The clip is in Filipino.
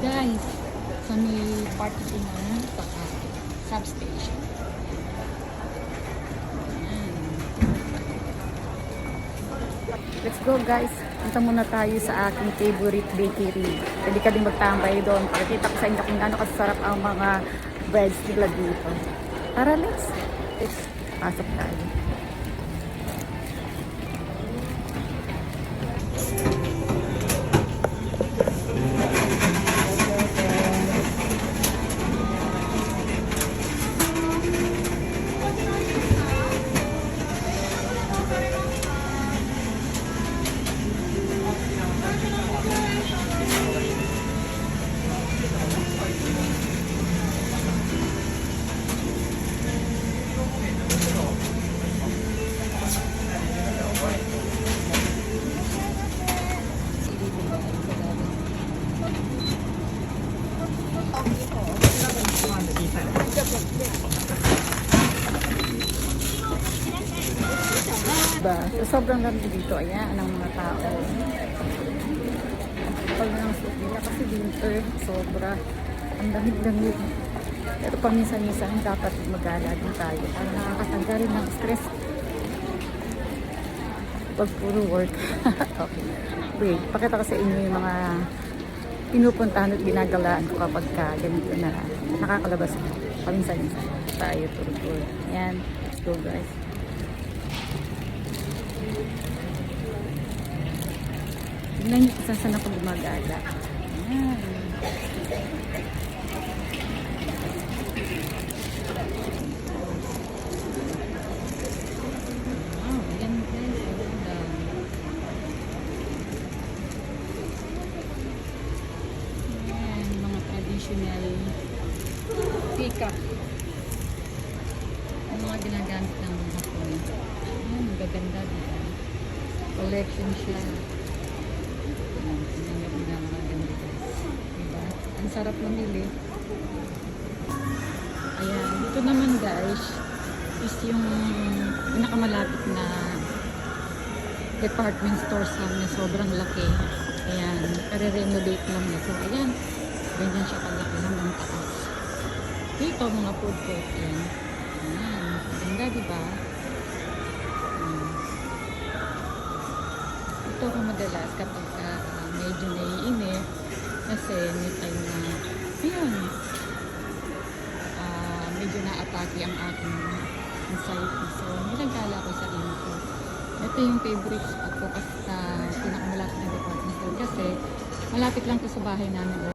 guys, sa may party na substation. Let's go guys. Punta muna tayo sa aking favorite bakery. Pwede ka din magtambay doon. Pakita ko sa inyo kung gaano kasarap ang mga breads nila dito. Tara, let's pasok tayo. Diba? So, sobrang ganda dito. Ayan, ang mga tao. Pag nang nila kasi winter, sobra. Ang lamig-lamig. Pero paminsan-minsan dapat mag-gala din tayo para nakakatanggal rin ng stress. Pag puro work. Okay. Wait, pakita ko sa inyo yung mga pinupuntahan at ginagalaan ko kapag ganito na nakakalabas ko. Paminsan-minsan tayo tour. Ayan. Let's go guys. Tignan niyo kung saan ako gumagala. Ayan. Wow, yan guys. Ganda. Ayan, mga traditional peacock. Ang mga ginagamit ng Hapon. Ayan, magaganda dito. Collection siya. Ayan, tingnan niyo kung mga ganda guys. Diba? Ang sarap mamili. Ayan, dito naman guys is yung pinakamalapit na department stores lang na sobrang laki. Ayan, kare-renovate lang niya. So ayan, ganyan siya kalaki hanggang taas. Dito mga food court yan. Ayan, ganda diba? Ito ako madalas kapag medyo naiinip kasi may time na yun, medyo na-atake ang aking anxiety. So, nilagala ko sa ko. Ito yung favorite spot ko kasi sa pinakamalapit na department store kasi malapit lang ko sa bahay namin.